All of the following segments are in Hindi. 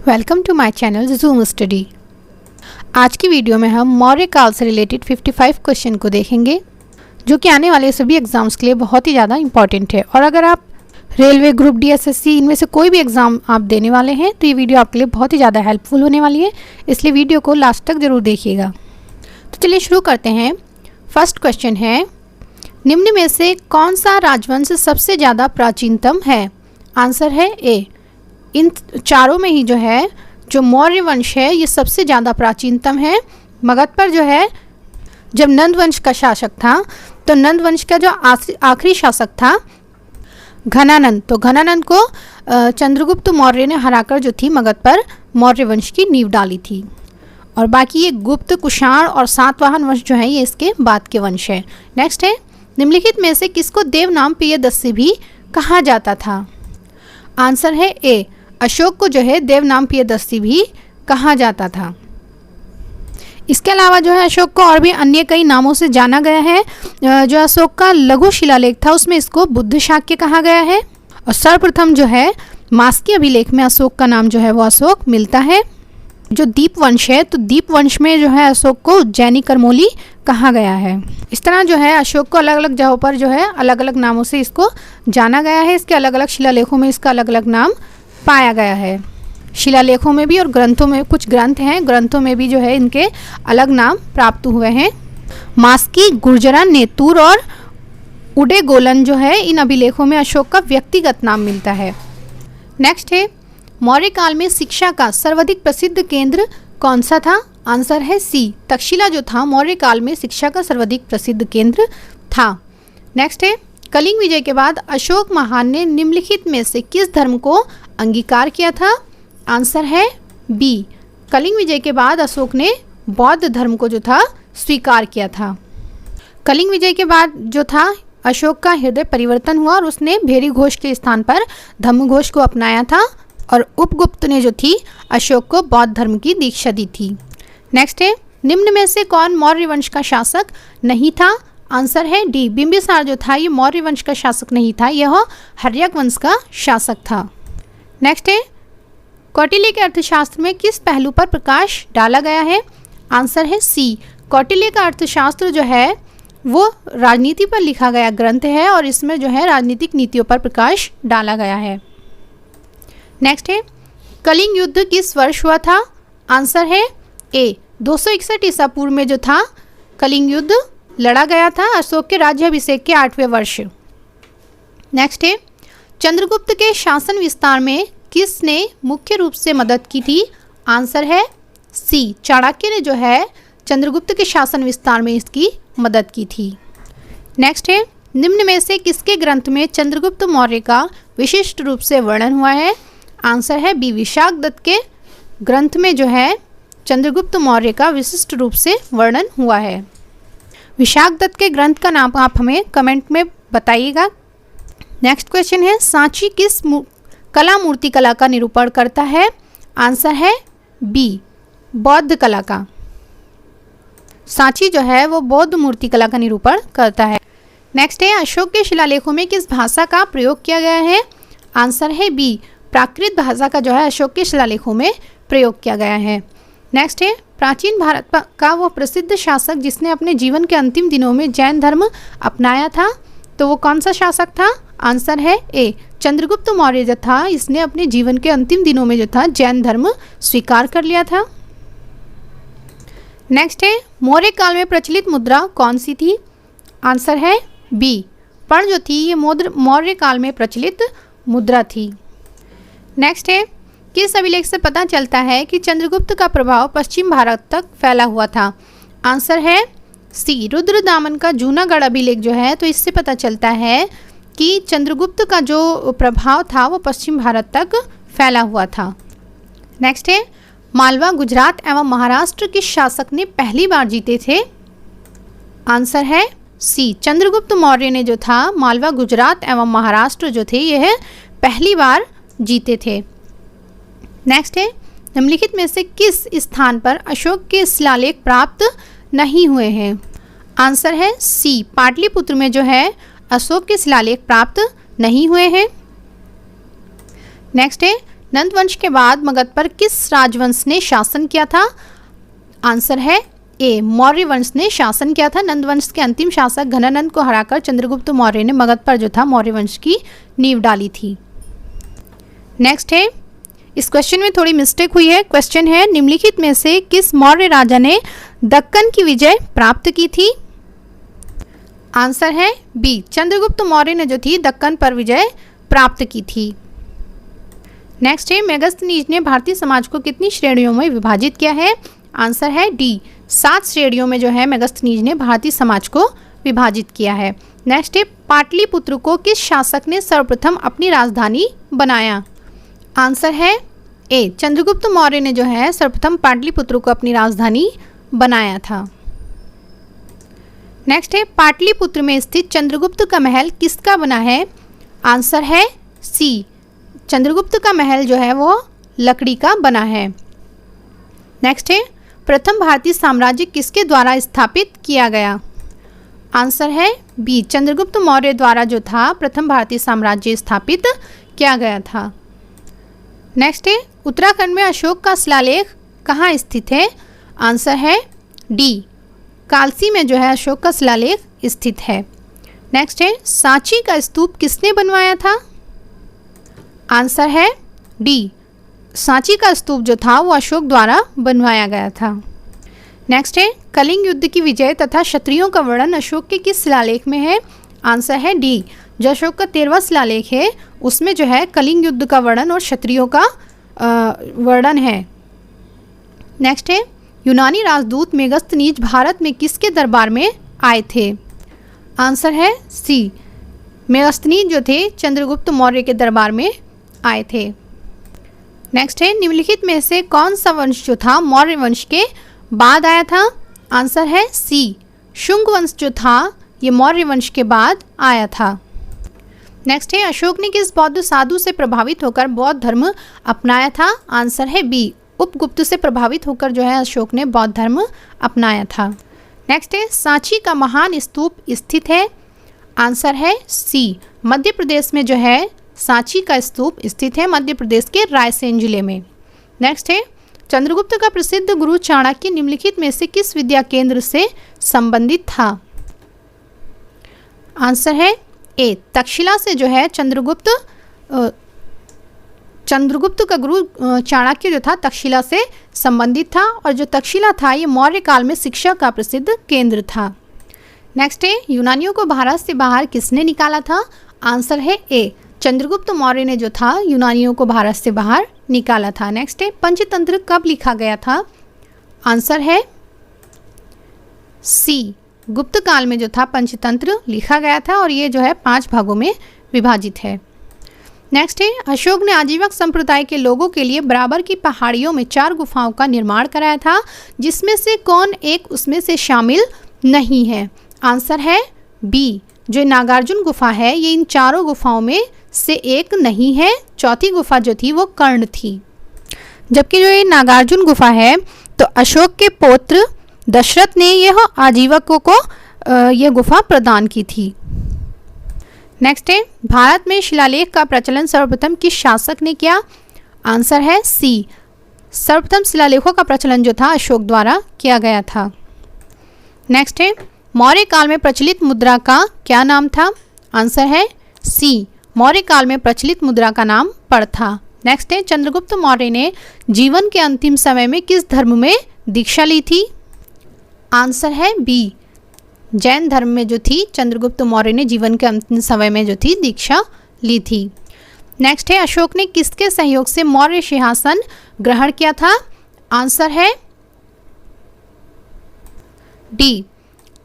Welcome to my channel zoom study. आज की वीडियो में हम मौर्य काल से रिलेटेड 55 क्वेश्चन को देखेंगे जो कि आने वाले सभी एग्ज़ाम्स के लिए बहुत ही ज़्यादा इंपॉर्टेंट है। और अगर आप रेलवे, ग्रुप डी, एसएससी इनमें से कोई भी एग्ज़ाम आप देने वाले हैं तो ये वीडियो आपके लिए बहुत ही ज़्यादा हेल्पफुल होने वाली है, इसलिए वीडियो को लास्ट तक ज़रूर देखिएगा। तो चलिए शुरू करते हैं। फर्स्ट क्वेश्चन है, निम्न में से कौन सा राजवंश सबसे ज़्यादा प्राचीनतम है? आंसर है ए। इन चारों में ही जो मौर्य वंश है ये सबसे ज़्यादा प्राचीनतम है। मगध पर जब नंद वंश का शासक था तो नंद वंश का जो आखिरी शासक था घनानंद, तो घनानंद को चंद्रगुप्त मौर्य ने हराकर जो थी मगध पर मौर्य वंश की नींव डाली थी। और बाकी ये गुप्त, कुषाण और सातवाहन वंश जो है ये इसके बाद के वंश है। नेक्स्ट है, निम्नलिखित में से किसको देवनाम प्रियदर्शी भी कहा जाता था? आंसर है ए। अशोक को देवनाम प्रियदर्शी भी कहा जाता था। इसके अलावा अशोक को और भी अन्य कई नामों से जाना गया है। जो अशोक का लघु शिलालेख था उसमें इसको बुद्ध शाक्य कहा गया है। और सर्वप्रथम मास्की अभिलेख में अशोक का नाम वो अशोक मिलता है। जो दीप वंश है तो दीप वंश में अशोक को उज्जैनी करमोली कहा गया है। इस तरह अशोक को अलग अलग जगहों पर अलग अलग नामों से इसको जाना गया है। इसके अलग अलग शिलालेखों में इसका अलग अलग नाम पाया गया है। शिलालेखों में भी और ग्रंथों में, कुछ ग्रंथ हैं ग्रंथों में भी इनके अलग नाम प्राप्त हुए हैं। मास्की, गुर्जरन, नेतुर और उडेगोलन इन अभिलेखों में अशोक का व्यक्तिगत नाम मिलता है। नेक्स्ट है, मौर्य काल में शिक्षा का सर्वाधिक प्रसिद्ध केंद्र कौन सा था? आंसर है सी। तक्षशिला जो था मौर्य काल में शिक्षा का सर्वाधिक प्रसिद्ध केंद्र था। नेक्स्ट है, कलिंग विजय के बाद अशोक महान ने निम्नलिखित में से किस धर्म को अंगीकार किया था? आंसर है बी। कलिंग विजय के बाद अशोक ने बौद्ध धर्म को स्वीकार किया था। कलिंग विजय के बाद अशोक का हृदय परिवर्तन हुआ और उसने भेरी घोष के स्थान पर धम्म घोष को अपनाया था। और उपगुप्त ने अशोक को बौद्ध धर्म की दीक्षा दी थी। नेक्स्ट है, निम्न में से कौन मौर्य वंश का शासक नहीं था? आंसर है डी। बिंबिसार ये मौर्य वंश का शासक नहीं था, यह हर्यक वंश का शासक था। नेक्स्ट है, कौटिल्य के अर्थशास्त्र में किस पहलू पर प्रकाश डाला गया है? आंसर है सी। कौटिल्य का अर्थशास्त्र वो राजनीति पर लिखा गया ग्रंथ है और इसमें राजनीतिक नीतियों पर प्रकाश डाला गया है। नेक्स्ट है, कलिंग युद्ध किस वर्ष हुआ था? आंसर है ए। 261 ईसा पूर्व में कलिंग युद्ध लड़ा गया था अशोक के राज्याभिषेक के 8वें वर्ष। नेक्स्ट है, चंद्रगुप्त के शासन विस्तार में किसने मुख्य रूप से मदद की थी? आंसर है सी। चाणक्य ने चंद्रगुप्त के शासन विस्तार में इसकी मदद की थी। नेक्स्ट है, निम्न में से किसके ग्रंथ में चंद्रगुप्त मौर्य का विशिष्ट रूप से वर्णन हुआ है? आंसर है बी। विशाखदत्त के ग्रंथ में चंद्रगुप्त मौर्य का विशिष्ट रूप से वर्णन हुआ है। विशाखदत्त के ग्रंथ का नाम आप हमें कमेंट में बताइएगा। नेक्स्ट क्वेश्चन है, सांची किस कला मूर्ति कला का निरूपण करता है? आंसर है बी। बौद्ध कला का। सांची वो बौद्ध मूर्ति कला का निरूपण करता है। नेक्स्ट है, अशोक के शिलालेखों में किस भाषा का प्रयोग किया गया है? आंसर है बी। प्राकृत भाषा का अशोक के शिलालेखों में प्रयोग किया गया है। नेक्स्ट है, प्राचीन भारत का वो प्रसिद्ध शासक जिसने अपने जीवन के अंतिम दिनों में जैन धर्म अपनाया था, तो वो कौन सा शासक था? आंसर है ए। चंद्रगुप्त मौर्य इसने अपने जीवन के अंतिम दिनों में जैन धर्म स्वीकार कर लिया था। नेक्स्ट है, मौर्य काल में प्रचलित मुद्रा कौन सी थी? आंसर है बी। पर्ण थी ये मौर्य काल में प्रचलित मुद्रा थी। नेक्स्ट है, किस अभिलेख से पता चलता है कि चंद्रगुप्त का प्रभाव पश्चिम भारत तक फैला हुआ था? आंसर है सी। रुद्रदामन का जूनागढ़ अभिलेख तो इससे पता चलता है कि चंद्रगुप्त का जो प्रभाव था वो पश्चिम भारत तक फैला हुआ था। नेक्स्ट है, मालवा, गुजरात एवं महाराष्ट्र किस शासक ने पहली बार जीते थे? आंसर है सी। चंद्रगुप्त मौर्य ने मालवा, गुजरात एवं महाराष्ट्र यह पहली बार जीते थे। नेक्स्ट है, निम्नलिखित में से किस स्थान पर अशोक के शिलालेख प्राप्त नहीं हुए हैं? आंसर है सी। पाटलिपुत्र में अशोक के शिलालेख प्राप्त नहीं हुए हैं। नेक्स्ट है, नंद वंश के बाद मगध पर किस राजवंश ने शासन किया था? आंसर है ए, मौर्य वंश ने शासन किया था। नंद वंश के अंतिम शासक घनानंद को हराकर चंद्रगुप्त मौर्य ने मगध पर जो था मौर्य वंश की नींव डाली थी। नेक्स्ट है, इस क्वेश्चन में थोड़ी मिस्टेक हुई है। क्वेश्चन है, निम्नलिखित में से किस मौर्य राजा ने दक्कन की विजय प्राप्त की थी? आंसर है बी, चंद्रगुप्त मौर्य ने जो थी दक्कन पर विजय प्राप्त की थी। नेक्स्ट है, मेगस्थनीज ने भारतीय समाज को कितनी श्रेणियों में विभाजित किया है? आंसर है डी, 7 श्रेणियों में जो है मेगस्थनीज ने भारतीय समाज को विभाजित किया है। नेक्स्ट है, पाटलिपुत्र को किस शासक ने सर्वप्रथम अपनी राजधानी बनाया? आंसर है ए, चंद्रगुप्त मौर्य ने जो है सर्वप्रथम पाटलिपुत्र को अपनी राजधानी बनाया था। नेक्स्ट है, पाटलिपुत्र में स्थित चंद्रगुप्त का महल किसका बना है? आंसर है सी, चंद्रगुप्त का महल जो है वो लकड़ी का बना है। नेक्स्ट है, प्रथम भारतीय साम्राज्य किसके द्वारा स्थापित किया गया? आंसर है बी, चंद्रगुप्त मौर्य द्वारा जो था प्रथम भारतीय साम्राज्य स्थापित किया गया था। नेक्स्ट है, उत्तराखंड में अशोक का शिलालेख कहाँ स्थित है? आंसर है डी, कालसी में जो है अशोक का शिलालेख स्थित है। नेक्स्ट है, सांची का स्तूप किसने बनवाया था? आंसर है डी, सांची का स्तूप जो था वो अशोक द्वारा बनवाया गया था। नेक्स्ट है, कलिंग युद्ध की विजय तथा क्षत्रियों का वर्णन अशोक के किस शिलालेख में है? आंसर है डी, जो अशोक का 13वां शिलालेख है उसमें जो है कलिंग युद्ध का वर्णन और क्षत्रियों का वर्णन है। नेक्स्ट है, यूनानी राजदूत मेगस्थनीज भारत में किसके दरबार में आए थे? आंसर है सी, मेगस्थनीज जो थे चंद्रगुप्त मौर्य के दरबार में आए थे। नेक्स्ट है, निम्नलिखित में से कौन सा वंश जो था मौर्य वंश के बाद आया था? आंसर है सी, शुंग वंश जो था ये मौर्य वंश के बाद आया था। नेक्स्ट है, अशोक ने किस बौद्ध साधु से प्रभावित होकर बौद्ध धर्म अपनाया था? आंसर है बी, उपगुप्त से प्रभावित होकर जो है अशोक ने बौद्ध धर्म अपनाया था। नेक्स्ट है, सांची का महान स्तूप स्थित है? आंसर है सी, मध्य प्रदेश में जो है सांची का स्तूप स्थित है, मध्य प्रदेश के रायसेन जिले में। नेक्स्ट है, चंद्रगुप्त का प्रसिद्ध गुरु चाणक्य निम्नलिखित में से किस विद्या केंद्र से संबंधित था? आंसर है ए, तक्षशिला से जो है चंद्रगुप्त का गुरु चाणक्य जो था तक्षशिला से संबंधित था और जो तक्षशिला था ये मौर्य काल में शिक्षा का प्रसिद्ध केंद्र था। नेक्स्ट है, यूनानियों को भारत से बाहर किसने निकाला था? आंसर है ए, चंद्रगुप्त मौर्य ने जो था यूनानियों को भारत से बाहर निकाला था। नेक्स्ट है, पंचतंत्र कब लिखा गया था? आंसर है सी, गुप्त काल में जो था पंचतंत्र लिखा गया था और ये जो है 5 भागों में विभाजित है। नेक्स्ट है, अशोक ने आजीवक संप्रदाय के लोगों के लिए बराबर की पहाड़ियों में 4 गुफाओं का निर्माण कराया था, जिसमें से कौन एक उसमें से शामिल नहीं है? आंसर है बी, जो नागार्जुन गुफा है ये इन 4 गुफाओं में से एक नहीं है। चौथी गुफा जो थी वो कर्ण थी। जबकि जो ये नागार्जुन गुफा है तो अशोक के पौत्र दशरथ ने यह आजीवकों को यह गुफा प्रदान की थी। नेक्स्ट है, भारत में शिलालेख का प्रचलन सर्वप्रथम किस शासक ने किया? आंसर है सी, सर्वप्रथम शिलालेखों का प्रचलन जो था अशोक द्वारा किया गया था। नेक्स्ट है, मौर्य काल में प्रचलित मुद्रा का क्या नाम था? आंसर है सी, मौर्य काल में प्रचलित मुद्रा का नाम पड़ था। नेक्स्ट है, चंद्रगुप्त मौर्य ने जीवन के अंतिम समय में किस धर्म में दीक्षा ली थी? आंसर है बी, जैन धर्म में जो थी चंद्रगुप्त मौर्य ने जीवन के अंतिम समय में जो थी दीक्षा ली थी। नेक्स्ट है, अशोक ने किसके सहयोग से मौर्य सिंहासन ग्रहण किया था? आंसर है डी,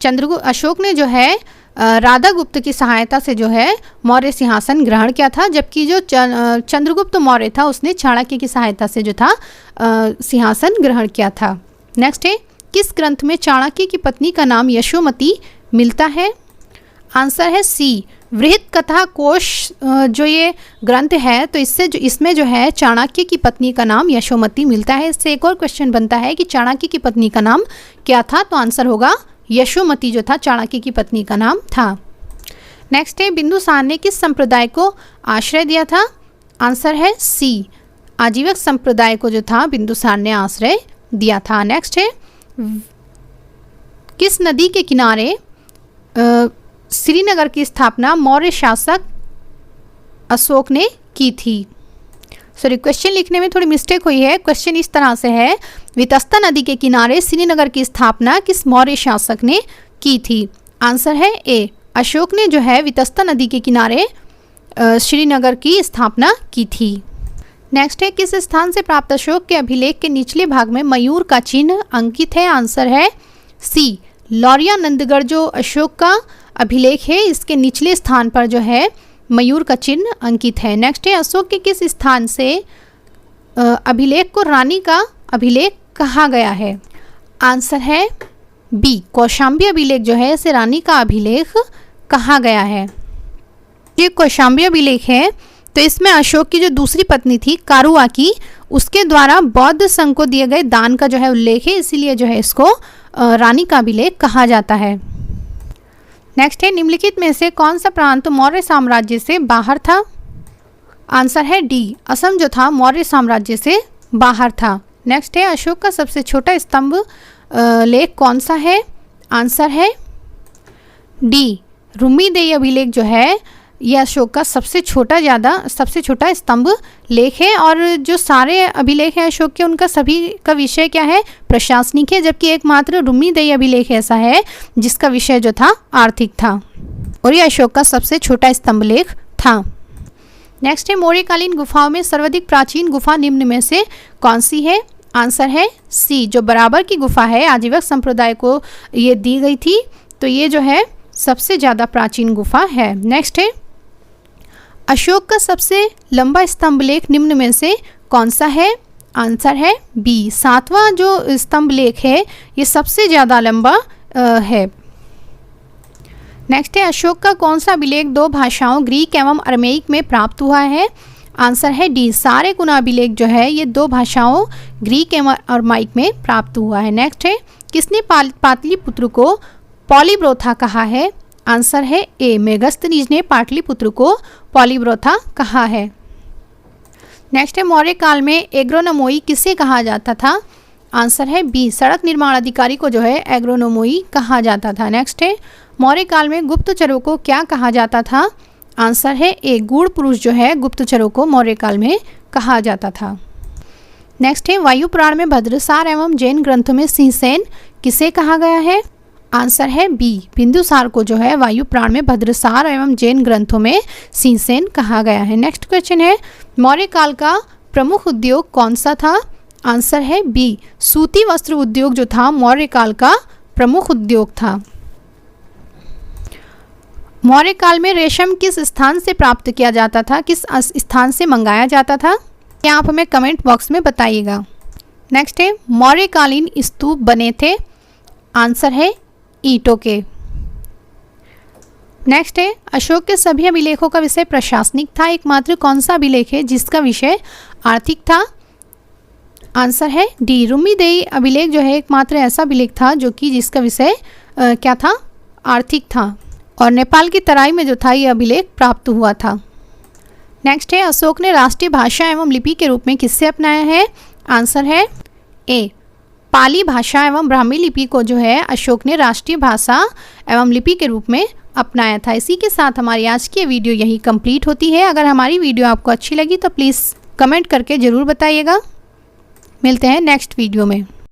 अशोक ने जो है राधा गुप्त की सहायता से जो है मौर्य सिंहासन ग्रहण किया था, जबकि जो चंद्रगुप्त मौर्य था उसने चाणक्य की सहायता से जो था सिंहासन ग्रहण किया था। नेक्स्ट है, किस ग्रंथ में चाणक्य की पत्नी का नाम यशोमती मिलता है? आंसर है सी, वृहत कथा कोश जो ये ग्रंथ है तो इसमें जो है चाणक्य की पत्नी का नाम यशोमती मिलता है। इससे एक और क्वेश्चन बनता है कि चाणक्य की पत्नी का नाम क्या था? तो आंसर होगा यशोमती जो था चाणक्य की पत्नी का नाम था। नेक्स्ट है, बिंदुसार ने किस संप्रदाय को आश्रय दिया था? आंसर है सी, आजीवक संप्रदाय को जो था बिंदुसार ने आश्रय दिया था। नेक्स्ट है, किस नदी के किनारे श्रीनगर की स्थापना मौर्य शासक अशोक ने की थी? सॉरी, क्वेश्चन लिखने में थोड़ी मिस्टेक हुई है। क्वेश्चन इस तरह से है, वितस्ता नदी के किनारे श्रीनगर की स्थापना किस मौर्य शासक ने की थी? आंसर है ए, अशोक ने जो है वितस्ता नदी के किनारे श्रीनगर की स्थापना की थी। नेक्स्ट है, किस स्थान से प्राप्त अशोक के अभिलेख के निचले भाग में मयूर का चिन्ह अंकित है? आंसर है सी, लौरिया नंदगढ़ जो अशोक का अभिलेख है इसके निचले स्थान पर जो है मयूर का चिन्ह अंकित है। नेक्स्ट है, अशोक के किस स्थान से अभिलेख को रानी का अभिलेख कहा गया है? आंसर है बी, कौशाम्बी अभिलेख जो है इसे रानी का अभिलेख कहा गया है। ये कौशाम्बी अभिलेख है तो इसमें अशोक की जो दूसरी पत्नी थी कारुआ की, उसके द्वारा बौद्ध संघ को दिए गए दान का जो है उल्लेख है, इसीलिए जो है इसको रानी का अभिलेख कहा जाता है। नेक्स्ट है, निम्नलिखित में से कौन सा प्रांत मौर्य साम्राज्य से बाहर था? आंसर है डी, असम जो था मौर्य साम्राज्य से बाहर था। नेक्स्ट है, अशोक का सबसे छोटा स्तंभ लेख कौन सा है? आंसर है डी, रुम्मीदेई अभिलेख जो है यह अशोक का सबसे छोटा स्तंभ लेख है। और जो सारे अभिलेख हैं अशोक के उनका सभी का विषय क्या है? प्रशासनिक है, जबकि एकमात्र रुम्मीदेई अभिलेख ऐसा है जिसका विषय जो था आर्थिक था और यह अशोक का सबसे छोटा स्तंभ लेख था। नेक्स्ट है, मौर्यकालीन गुफाओं में सर्वाधिक प्राचीन गुफा निम्न में से कौन सी है? आंसर है सी, जो बराबर की गुफा है आजीवक संप्रदाय को ये दी गई थी, तो ये जो है सबसे ज़्यादा प्राचीन गुफा है। नेक्स्ट है, अशोक का सबसे लंबा स्तंभ लेख निम्न में से कौन सा है? आंसर है बी, 7वां जो स्तंभ लेख है ये सबसे ज़्यादा लंबा है। नेक्स्ट है, अशोक का कौन सा अभिलेख 2 भाषाओं ग्रीक एवं अरमेइक में प्राप्त हुआ है? आंसर है डी, सारे गुना अभिलेख जो है ये 2 भाषाओं ग्रीक एवं अरमाइक में प्राप्त हुआ है। नेक्स्ट है, किसने पाटलिपुत्र को पॉलीब्रोथा कहा है? आंसर है ए, मेगस्थनीज ने पाटलिपुत्र को पॉलीब्रोथा कहा है। नेक्स्ट है, मौर्य काल में एग्रोनोमोई किसे कहा जाता था? आंसर है बी, सड़क निर्माण अधिकारी को जो है एग्रोनोमोई कहा जाता था। नेक्स्ट है, मौर्य काल में गुप्तचरों को क्या कहा जाता था? आंसर है ए, गूढ़ पुरुष जो है गुप्तचरों को मौर्य काल में कहा जाता था। नेक्स्ट है, वायु पुराण में भद्रसार एवं जैन ग्रंथों में सिंहसेन किसे कहा गया है? आंसर है बी, बिंदुसार को जो है वायु पुराण में भद्रसार एवं जैन ग्रंथों में सिंहसेन कहा गया है। नेक्स्ट क्वेश्चन है, मौर्य काल का प्रमुख उद्योग कौन सा था? आंसर है बी, सूती वस्त्र उद्योग जो था मौर्य काल का प्रमुख उद्योग था। मौर्य काल में रेशम किस स्थान से प्राप्त किया जाता था? किस स्थान से मंगाया जाता था? ये आप हमें कमेंट बॉक्स में बताइएगा। नेक्स्ट है, मौर्यकालीन स्तूप बने थे? आंसर है ईंटों के। नेक्स्ट है, अशोक के सभी अभिलेखों का विषय प्रशासनिक था, एकमात्र कौन सा अभिलेख है जिसका विषय आर्थिक था? आंसर है डी, रुम्मीदेई अभिलेख जो है एकमात्र ऐसा अभिलेख था जो कि जिसका विषय क्या था? आर्थिक था और नेपाल की तराई में जो था यह अभिलेख प्राप्त हुआ था। नेक्स्ट है, अशोक ने राष्ट्रीय भाषा एवं लिपि के रूप में किससे अपनाया है? आंसर है ए, पाली भाषा एवं ब्राह्मी लिपि को जो है अशोक ने राष्ट्रीय भाषा एवं लिपि के रूप में अपनाया था। इसी के साथ हमारी आज की वीडियो यही कंप्लीट होती है। अगर हमारी वीडियो आपको अच्छी लगी तो प्लीज़ कमेंट करके ज़रूर बताइएगा। मिलते हैं नेक्स्ट वीडियो में।